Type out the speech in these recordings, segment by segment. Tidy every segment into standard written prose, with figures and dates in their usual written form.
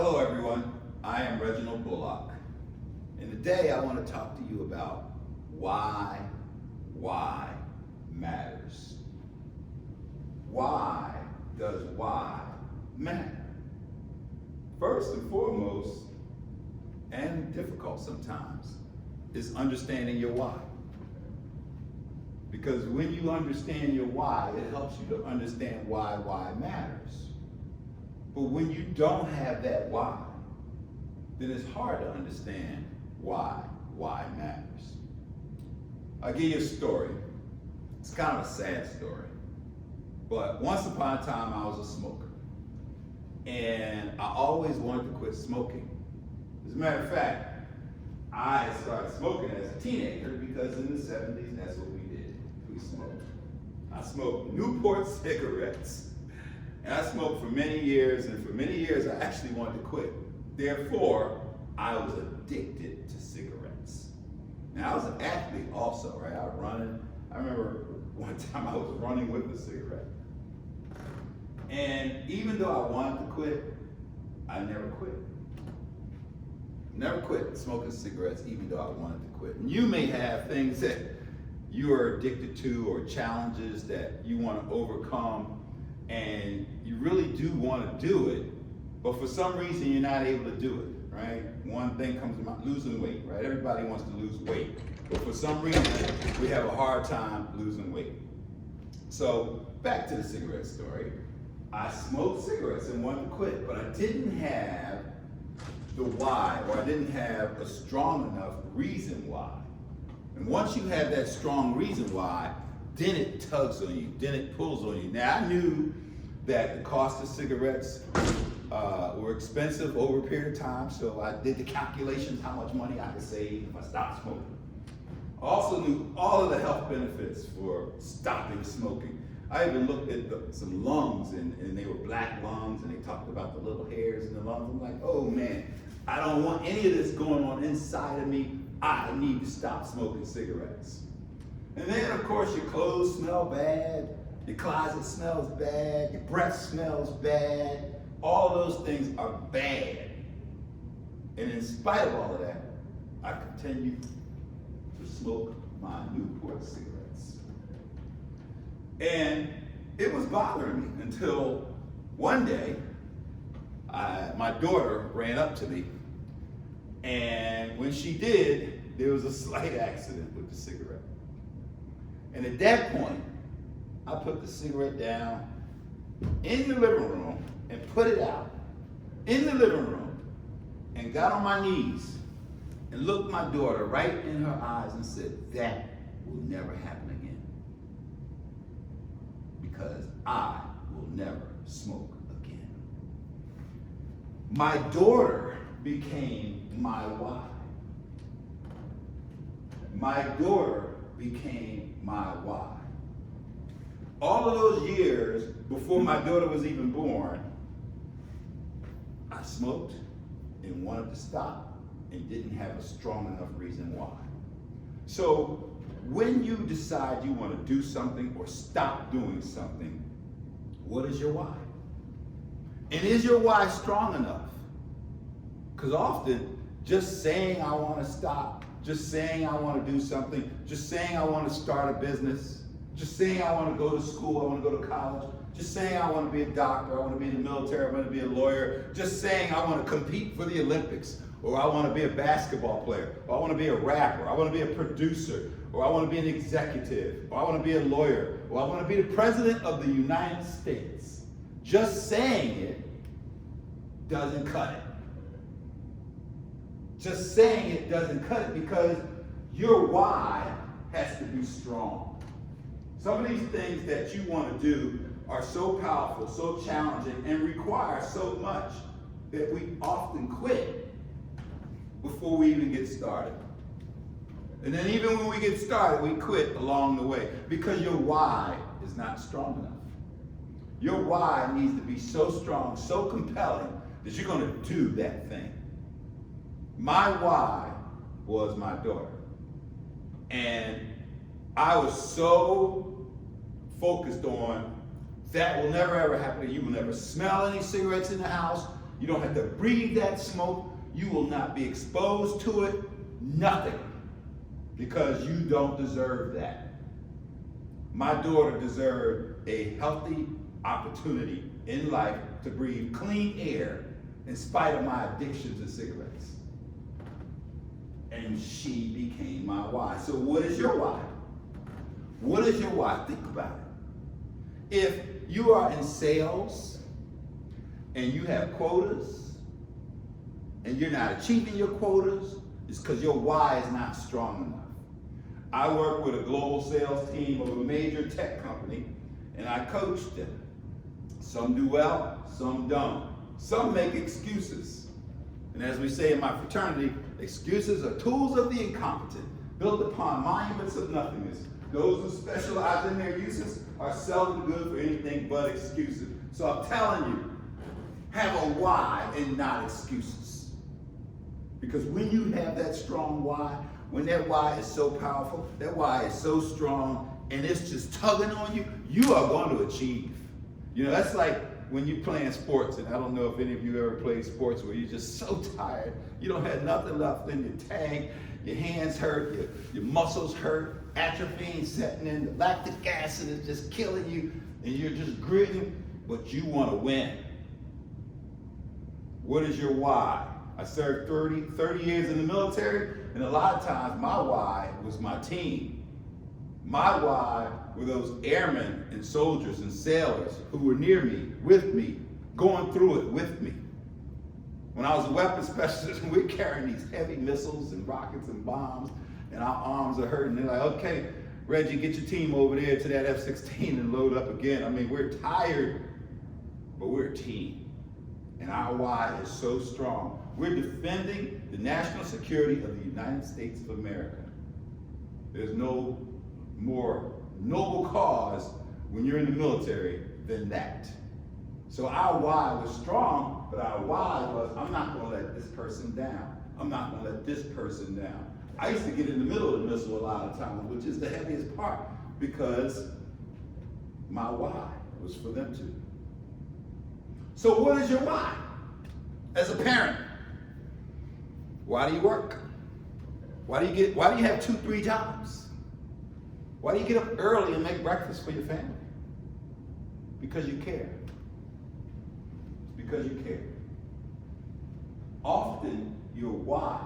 Hello everyone, I am Reginald Bullock, and today I want to talk to you about why matters. Why does why matter? First and foremost, and difficult sometimes, is understanding your why. Because when you understand your why, it helps you to understand why matters. But when you don't have that why, then it's hard to understand why matters. I'll give you a story. It's kind of a sad story. But once upon a time, I was a smoker. And I always wanted to quit smoking. As a matter of fact, I started smoking as a teenager because in the 70s, that's what we did. We smoked. I smoked Newport cigarettes. And I smoked for many years, and for many years I actually wanted to quit. Therefore, I was addicted to cigarettes. Now, I was an athlete also, right? I was running. I remember one time I was running with a cigarette. And even though I wanted to quit, I never quit. Never quit smoking cigarettes, even though I wanted to quit. And you may have things that you are addicted to or challenges that you want to overcome, and you really do want to do it, but for some reason you're not able to do it, right? One thing comes to mind, losing weight, right? Everybody wants to lose weight, but for some reason we have a hard time losing weight. So back to the cigarette story. I smoked cigarettes and wanted to quit, but I didn't have the why, or I didn't have a strong enough reason why. And once you have that strong reason why, then it tugs on you, then it pulls on you. Now, I knew that the cost of cigarettes were expensive over a period of time, so I did the calculations how much money I could save if I stopped smoking. I also knew all of the health benefits for stopping smoking. I even looked at some lungs, and they were black lungs, and they talked about the little hairs in the lungs. I'm like, oh man, I don't want any of this going on inside of me. I need to stop smoking cigarettes. And then, of course, your clothes smell bad, your closet smells bad, your breath smells bad. All of those things are bad. And in spite of all of that, I continued to smoke my Newport cigarettes. And it was bothering me until one day, my daughter ran up to me. And when she did, there was a slight accident with the cigarette. And at that point, I put the cigarette down in the living room and put it out in the living room and got on my knees and looked my daughter right in her eyes and said, that will never happen again, because I will never smoke again. My daughter became my why. My daughter became my why. All of those years before my daughter was even born, I smoked and wanted to stop and didn't have a strong enough reason why. So when you decide you want to do something or stop doing something, what is your why? And is your why strong enough? Because often just saying I want to stop, just saying I want to do something, just saying I want to start a business, just saying I want to go to school, I want to go to college, just saying I want to be a doctor, I want to be in the military, I want to be a lawyer, just saying I want to compete for the Olympics, or I want to be a basketball player, or I want to be a rapper, I want to be a producer, or I want to be an executive, or I want to be a lawyer, or I want to be the president of the United States. Just saying it doesn't cut it. Just saying it doesn't cut it, because your why has to be strong. Some of these things that you want to do are so powerful, so challenging, and require so much that we often quit before we even get started. And then even when we get started, we quit along the way because your why is not strong enough. Your why needs to be so strong, so compelling, that you're going to do that thing. My why was my daughter. And I was so focused on that will never ever happen. You will never smell any cigarettes in the house. You don't have to breathe that smoke. You will not be exposed to it. Nothing. Because you don't deserve that. My daughter deserved a healthy opportunity in life to breathe clean air in spite of my addiction to cigarettes. And she became my why. So what is your why? What is your why? Think about it. If you are in sales and you have quotas and you're not achieving your quotas, it's because your why is not strong enough. I work with a global sales team of a major tech company, and I coach them. Some do well, some don't. Some make excuses. And as we say in my fraternity, excuses are tools of the incompetent, built upon monuments of nothingness. Those who specialize in their uses are seldom good for anything but excuses. So I'm telling you, have a why and not excuses. Because when you have that strong why, when that why is so powerful, that why is so strong, and it's just tugging on you, you are going to achieve. You know, that's like when you're playing sports, and I don't know if any of you ever played sports where you're just so tired, you don't have nothing left in your tank, your hands hurt, your muscles hurt, atrophy setting in, the lactic acid is just killing you, and you're just gritting, but you want to win. What is your why? I served 30 years in the military, and a lot of times my why was my team. My why were those airmen and soldiers and sailors who were near me, with me, going through it with me. When I was a weapons specialist, we're carrying these heavy missiles and rockets and bombs, and our arms are hurting. They're like, okay, Reggie, get your team over there to that F-16 and load up again. I mean, we're tired, but we're a team. And our why is so strong. We're defending the national security of the United States of America. There's no more noble cause when you're in the military than that. So our why was strong, but our why was, I'm not going to let this person down. I'm not going to let this person down. I used to get in the middle of the missile a lot of times, which is the heaviest part, because my why was for them too. So what is your why? As a parent, why do you work? Why do you have 2, 3 jobs? Why do you get up early and make breakfast for your family? Because you care. Because you care. Often your why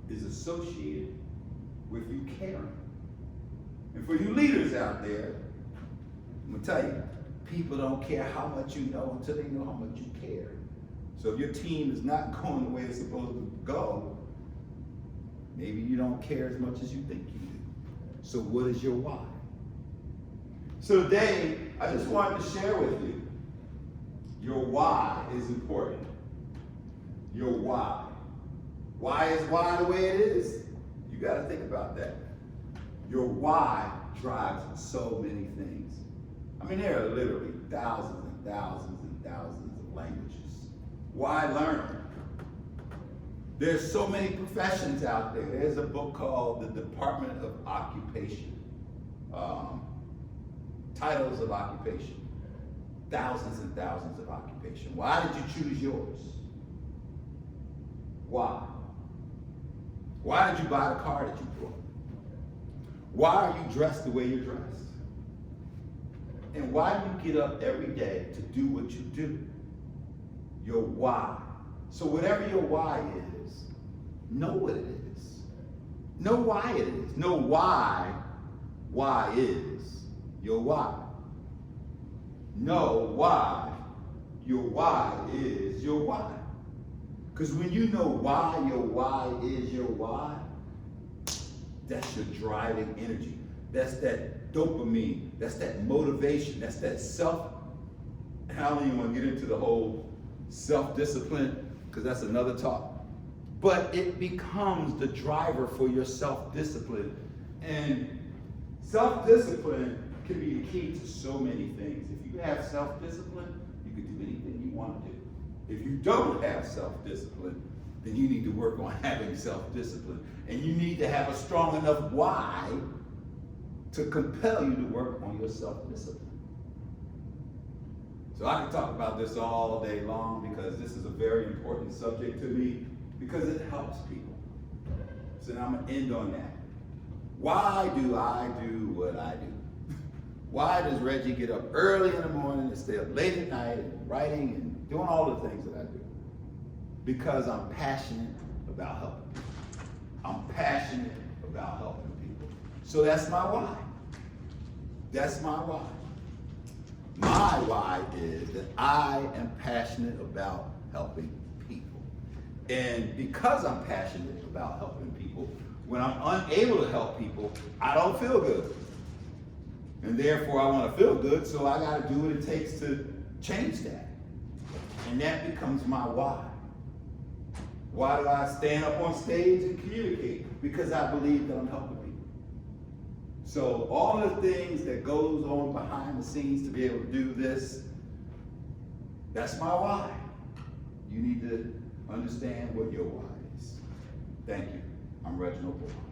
is associated with you caring. And for you leaders out there, I'm gonna tell you, people don't care how much you know until they know how much you care. So if your team is not going the way it's supposed to go, maybe you don't care as much as you think you do. So what is your why? So today, I just wanted to share with you, your why is important. Your why. Why is why the way it is? You got to think about that. Your why drives so many things. I mean, there are literally thousands and thousands and thousands of languages. Why learn? There's so many professions out there. There's a book called The Department of Occupation. Titles of occupation. Thousands and thousands of occupation. Why did you choose yours? Why? Why did you buy the car that you bought? Why are you dressed the way you're dressed? And why do you get up every day to do what you do? Your why. So whatever your why is, know what it is. Know why it is. Know why is your why. Know why your why is your why. Because when you know why your why is your why, that's your driving energy. That's that dopamine. That's that motivation. That's that self. And I don't even want to get into the whole self-discipline, because that's another talk. But it becomes the driver for your self-discipline. And self-discipline can be the key to so many things. If you have self-discipline, you can do anything you want to do. If you don't have self-discipline, then you need to work on having self-discipline. And you need to have a strong enough why to compel you to work on your self-discipline. So I can talk about this all day long because this is a very important subject to me because it helps people. So now I'm gonna end on that. Why do I do what I do? Why does Reggie get up early in the morning and stay up late at night and writing and doing all the things that I do? Because I'm passionate about helping people. I'm passionate about helping people. So that's my why. That's my why. My why is that I am passionate about helping people. And because I'm passionate about helping people, when I'm unable to help people, I don't feel good. And therefore I want to feel good, so I got to do what it takes to change that. And that becomes my why. Why do I stand up on stage and communicate? Because I believe that I'm helping people. So all the things that goes on behind the scenes to be able to do this, that's my why. You need to understand what your why is. Thank you. I'm Reginald Bull.